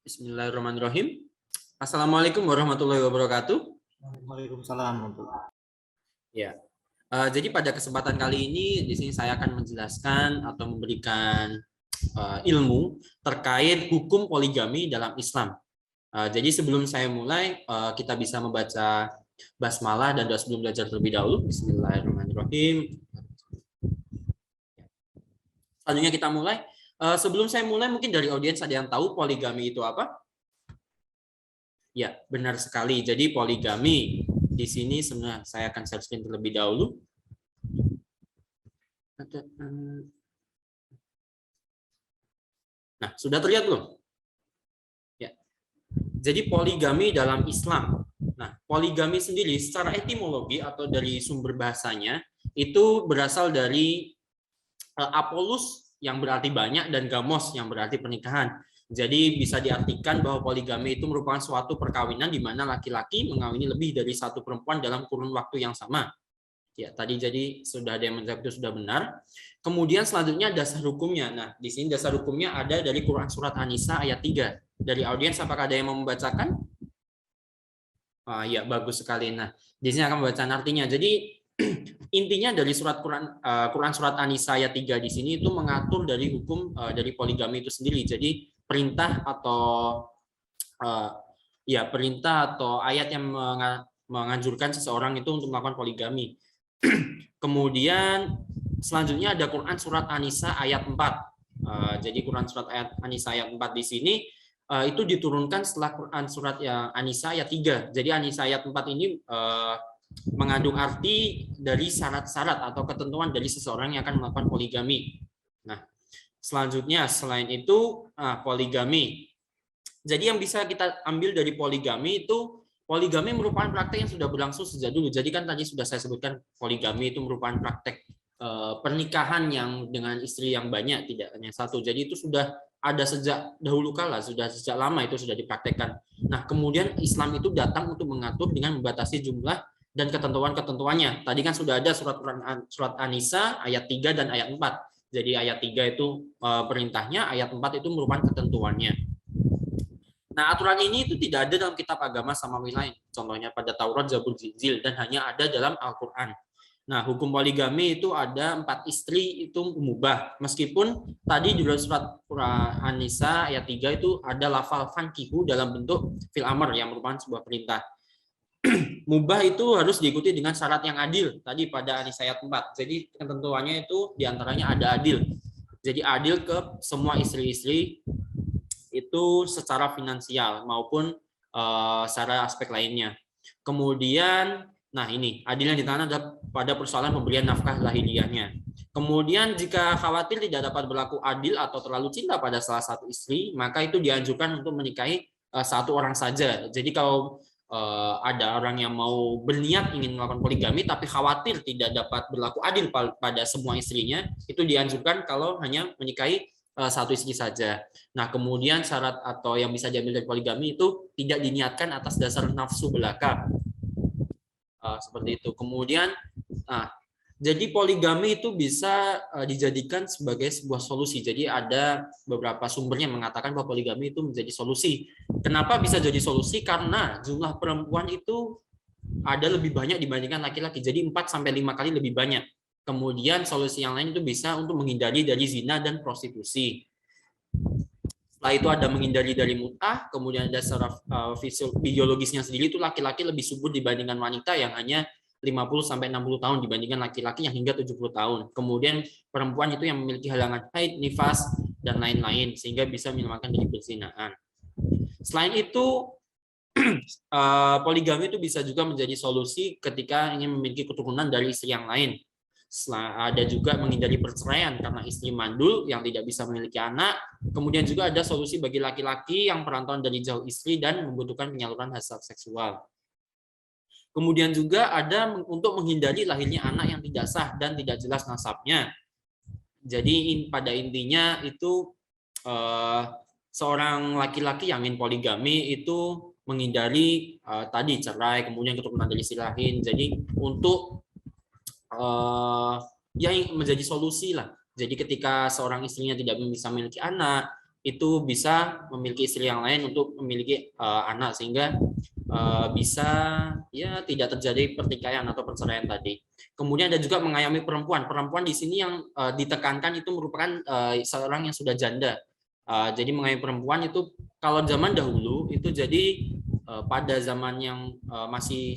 Bismillahirrahmanirrahim. Assalamualaikum warahmatullahi wabarakatuh. Waalaikumsalam. Ya, jadi pada kesempatan kali ini di sini saya akan menjelaskan atau memberikan ilmu terkait hukum poligami dalam Islam. Jadi sebelum saya mulai, kita bisa membaca basmalah dan doa sebelum belajar terlebih dahulu. Bismillahirrahmanirrahim. Selanjutnya kita mulai. Sebelum saya mulai, mungkin dari audiens ada yang tahu poligami itu apa? Ya, benar sekali. Jadi poligami di sini sebenarnya saya akan share screen terlebih dahulu. Nah, sudah terlihat belum? Ya. Jadi poligami dalam Islam. Nah, poligami sendiri secara etimologi atau dari sumber bahasanya itu berasal dari apolus yang berarti banyak dan gamos yang berarti pernikahan. Jadi bisa diartikan bahwa poligami itu merupakan suatu perkawinan di mana laki-laki mengawini lebih dari satu perempuan dalam kurun waktu yang sama. Ya, tadi jadi sudah ada yang menjawab itu sudah benar. Kemudian selanjutnya dasar hukumnya. Nah, di sini dasar hukumnya ada dari Quran surat An-Nisa ayat 3. Dari audiens apakah ada yang mau membacakan? Ya, bagus sekali. Nah, di sini akan membacakan artinya. Jadi intinya dari surat Quran surat An-Nisa ayat 3 di sini itu mengatur dari hukum dari poligami itu sendiri. Jadi perintah atau perintah atau ayat yang menganjurkan seseorang itu untuk melakukan poligami. Kemudian selanjutnya ada Quran surat An-Nisa ayat 4. Jadi Quran surat An-Nisa ayat 4 di sini itu diturunkan setelah Quran surat An-Nisa ayat 3. Jadi An-Nisa ayat 4 ini mengandung arti dari syarat-syarat atau ketentuan dari seseorang yang akan melakukan poligami. Nah, selanjutnya selain itu poligami. Jadi yang bisa kita ambil dari poligami itu poligami merupakan praktek yang sudah berlangsung sejak dulu. Jadi kan tadi sudah saya sebutkan poligami itu merupakan praktek pernikahan yang dengan istri yang banyak, tidak hanya satu. Jadi itu sudah ada sejak dahulu kala, sudah sejak lama itu sudah dipraktekkan. Nah, kemudian Islam itu datang untuk mengatur dengan membatasi jumlah dan ketentuan-ketentuannya. Tadi kan sudah ada surat An-Nisa ayat 3 dan ayat 4. Jadi ayat 3 itu perintahnya, ayat 4 itu merupakan ketentuannya. Nah, aturan ini itu tidak ada dalam kitab agama samawi lain. Contohnya pada Taurat, Zabur, Injil, dan hanya ada dalam Al-Quran. Nah, hukum poligami itu ada 4 istri itu mubah. Meskipun tadi di surat An-Nisa ayat 3 itu ada lafal fankihu dalam bentuk fil amr yang merupakan sebuah perintah. Mubah itu harus diikuti dengan syarat yang adil tadi pada An-Nisa ayat 4. Jadi ketentuannya itu diantaranya ada adil. Jadi adil ke semua istri-istri itu secara finansial maupun secara aspek lainnya. Kemudian, nah ini adilnya di tanah pada persoalan pemberian nafkah lahiriahnya. Kemudian jika khawatir tidak dapat berlaku adil atau terlalu cinta pada salah satu istri, maka itu dianjurkan untuk menikahi satu orang saja. Jadi kalau ada orang yang mau berniat ingin melakukan poligami tapi khawatir tidak dapat berlaku adil pada semua istrinya, itu dianjurkan kalau hanya menikahi satu istri saja. Nah, kemudian syarat atau yang bisa diambil dari poligami itu tidak diniatkan atas dasar nafsu belaka. Seperti itu. Kemudian, jadi poligami itu bisa dijadikan sebagai sebuah solusi. Jadi ada beberapa sumbernya mengatakan bahwa poligami itu menjadi solusi. Kenapa bisa jadi solusi? Karena jumlah perempuan itu ada lebih banyak dibandingkan laki-laki. Jadi 4-5 kali lebih banyak. Kemudian solusi yang lain itu bisa untuk menghindari dari zina dan prostitusi. Setelah itu ada menghindari dari mut'ah, kemudian ada secara biologisnya sendiri itu laki-laki lebih subur dibandingkan wanita yang hanya 50-60 tahun dibandingkan laki-laki yang hingga 70 tahun. Kemudian perempuan itu yang memiliki halangan haid, nifas, dan lain-lain sehingga bisa menyelamatkan dari perzinahan. Selain itu, poligami itu bisa juga menjadi solusi ketika ingin memiliki keturunan dari istri yang lain. Ada juga menghindari perceraian karena istri mandul yang tidak bisa memiliki anak. Kemudian juga ada solusi bagi laki-laki yang perantauan dari jauh istri dan membutuhkan penyaluran hasrat seksual. Kemudian juga ada untuk menghindari lahirnya anak yang tidak sah dan tidak jelas nasabnya. Jadi pada intinya itu seorang laki-laki yang ingin poligami itu menghindari tadi cerai, kemudian keturunan dari istri lain. Jadi untuk yang menjadi solusi lah. Jadi ketika seorang istrinya tidak bisa memiliki anak, itu bisa memiliki istri yang lain untuk memiliki anak, sehingga bisa ya tidak terjadi pertikaian atau perceraian tadi. Kemudian ada juga mengayomi perempuan. Perempuan di sini yang ditekankan itu merupakan seorang yang sudah janda. Jadi mengayomi perempuan itu kalau zaman dahulu itu jadi pada zaman yang masih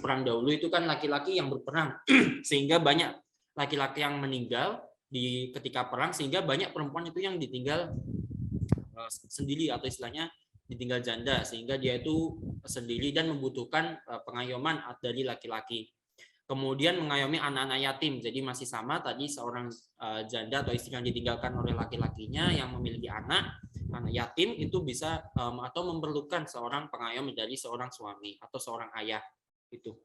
perang dahulu itu kan laki-laki yang berperang sehingga banyak laki-laki yang meninggal di ketika perang, sehingga banyak perempuan itu yang ditinggal sendiri atau istilahnya ditinggal janda, sehingga dia itu sendiri dan membutuhkan pengayoman dari laki-laki. Kemudian mengayomi anak-anak yatim, jadi masih sama tadi seorang janda atau istri yang ditinggalkan oleh laki-lakinya yang memiliki anak yatim itu bisa atau memerlukan seorang pengayom dari seorang suami atau seorang ayah itu.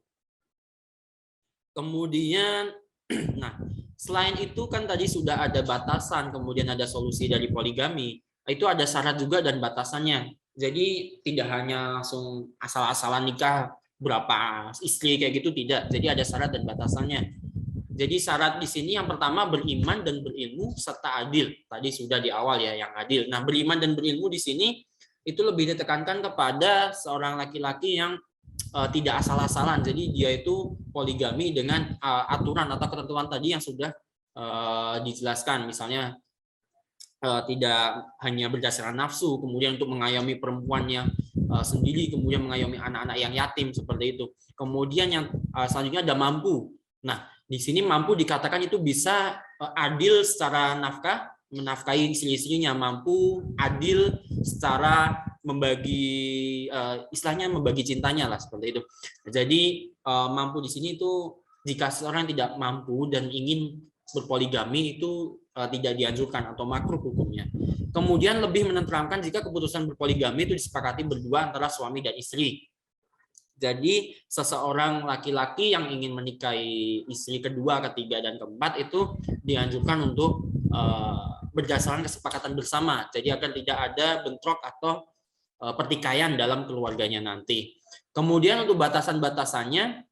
Kemudian, nah selain itu kan tadi sudah ada batasan, kemudian ada solusi dari poligami, itu ada syarat juga dan batasannya. Jadi tidak hanya langsung asal-asalan nikah berapa istri kayak gitu, tidak. Jadi ada syarat dan batasannya. Jadi syarat di sini yang pertama beriman dan berilmu serta adil. Tadi sudah di awal ya yang adil. Nah, beriman dan berilmu di sini itu lebih ditekankan kepada seorang laki-laki yang tidak asal-asalan. Jadi dia itu poligami dengan aturan atau ketentuan tadi yang sudah dijelaskan. Misalnya tidak hanya berdasarkan nafsu, kemudian untuk mengayomi perempuan yang sendiri, kemudian mengayomi anak-anak yang yatim seperti itu. Kemudian yang selanjutnya ada mampu. Nah, di sini mampu dikatakan itu bisa adil secara nafkah, menafkahi istri-istrinya, mampu adil secara membagi istilahnya membagi cintanya lah seperti itu. Jadi mampu di sini itu jika seorang tidak mampu dan ingin berpoligami itu tidak dianjurkan atau makruh hukumnya. Kemudian lebih menenteramkan jika keputusan berpoligami itu disepakati berdua antara suami dan istri. Jadi seseorang laki-laki yang ingin menikahi istri kedua, ketiga, dan keempat itu dianjurkan untuk berdasarkan kesepakatan bersama. Jadi agar tidak ada bentrok atau pertikaian dalam keluarganya nanti. Kemudian untuk batasan-batasannya,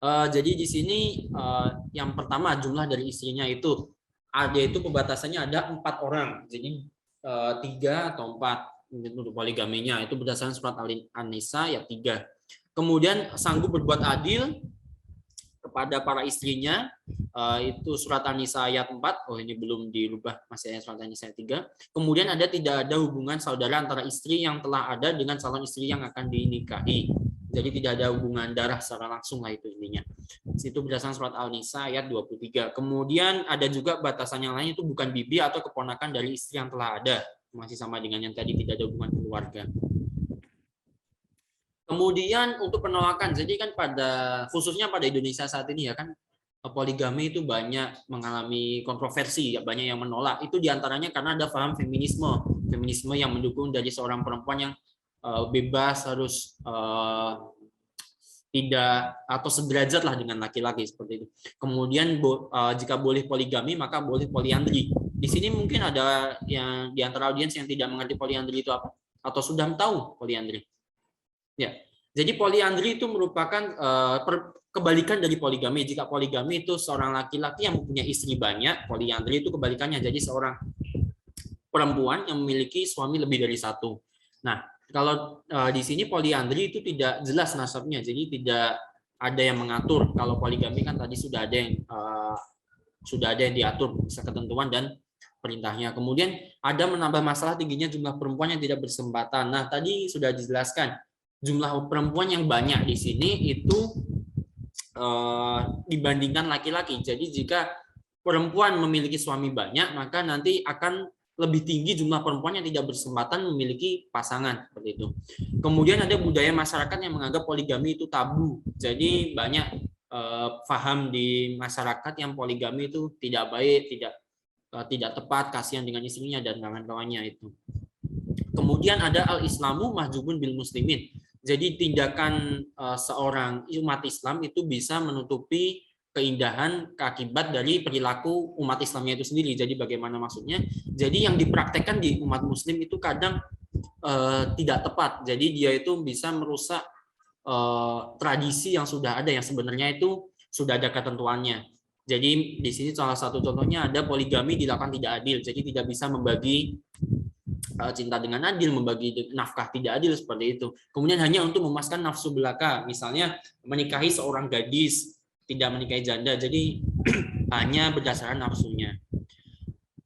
jadi di sini yang pertama jumlah dari istrinya itu pembatasannya ada 4 orang. Jadi 3 atau 4 untuk poligaminya itu berdasarkan surat An-Nisa ayat 3. Kemudian sanggup berbuat adil kepada para istrinya, itu surat An-Nisa ayat 4. Oh, ini belum dirubah, masih ayat surat An-Nisa ayat 3. Kemudian tidak ada hubungan saudara antara istri yang telah ada dengan calon istri yang akan dinikahi. Jadi tidak ada hubungan darah secara langsung lah itu intinya. Itu berdasarkan surat Al-Nisa ayat 23. Kemudian ada juga batasan yang lain itu bukan bibi atau keponakan dari istri yang telah ada. Masih sama dengan yang tadi, tidak ada hubungan keluarga. Kemudian untuk penolakan, jadi kan khususnya pada Indonesia saat ini ya kan, poligami itu banyak mengalami kontroversi, banyak yang menolak. Itu diantaranya karena ada paham feminisme yang mendukung dari seorang perempuan yang bebas, harus tidak atau sederajat lah dengan laki-laki seperti itu. Kemudian jika boleh poligami maka boleh poliandri. Di sini mungkin ada yang di antara audiens yang tidak mengerti poliandri itu apa, atau sudah tahu poliandri. Ya, jadi poliandri itu merupakan kebalikan dari poligami. Jika poligami itu seorang laki-laki yang mempunyai istri banyak, poliandri itu kebalikannya. Jadi seorang perempuan yang memiliki suami lebih dari satu. Nah, kalau di sini poliandri itu tidak jelas nasabnya, jadi tidak ada yang mengatur. Kalau poligami kan tadi sudah ada yang diatur, bisa ketentuan dan perintahnya. Kemudian ada menambah masalah tingginya jumlah perempuan yang tidak bersempatan. Nah, tadi sudah dijelaskan jumlah perempuan yang banyak di sini itu dibandingkan laki-laki. Jadi jika perempuan memiliki suami banyak, maka nanti akan lebih tinggi jumlah perempuan yang tidak bersempatan memiliki pasangan seperti itu. Kemudian ada budaya masyarakat yang menganggap poligami itu tabu. Jadi banyak paham di masyarakat yang poligami itu tidak baik, tidak tepat, kasihan dengan istrinya dan kawan-kawannya itu. Kemudian ada al-islamu mahjubun bil muslimin. Jadi tindakan seorang umat Islam itu bisa menutupi keindahan akibat dari perilaku umat Islamnya itu sendiri. Jadi bagaimana maksudnya? Jadi yang dipraktekkan di umat Muslim itu kadang tidak tepat. Jadi dia itu bisa merusak tradisi yang sudah ada, yang sebenarnya itu sudah ada ketentuannya. Jadi di sini salah satu contohnya ada poligami dilakukan tidak adil. Jadi tidak bisa membagi cinta dengan adil, membagi nafkah tidak adil seperti itu. Kemudian hanya untuk memuaskan nafsu belaka, misalnya menikahi seorang gadis, tidak menikahi janda. Jadi hanya berdasarkan nafsunya.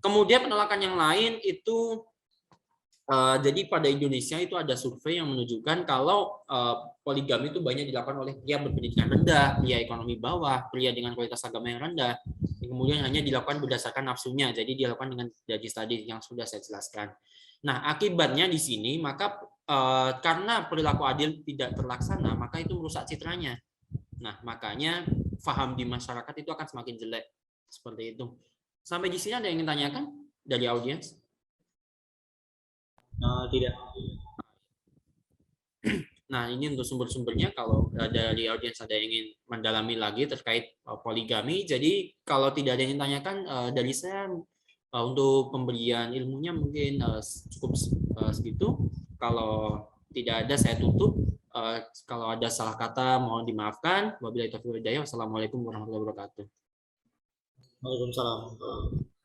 Kemudian penolakan yang lain itu jadi pada Indonesia itu ada survei yang menunjukkan kalau poligami itu banyak dilakukan oleh pria berpendidikan rendah, pria ekonomi bawah, pria dengan kualitas agama yang rendah. Kemudian hanya dilakukan berdasarkan nafsunya, jadi dilakukan dengan tadi yang sudah saya jelaskan. Nah, akibatnya di sini maka karena perilaku adil tidak terlaksana, maka itu merusak citranya. Nah, makanya paham di masyarakat itu akan semakin jelek seperti itu. Sampai di sini ada yang ingin tanyakan dari audiens? Tidak. Nah, ini untuk sumber-sumbernya. Kalau dari audiens ada yang ingin mendalami lagi terkait poligami. Jadi kalau tidak ada yang ditanyakan dari saya untuk pemberian ilmunya mungkin cukup segitu. Kalau tidak ada saya tutup. Kalau ada salah kata mohon dimaafkan. Wabillahi taufiq wal hidayah. Wassalamualaikum warahmatullahi wabarakatuh. Waalaikumsalam.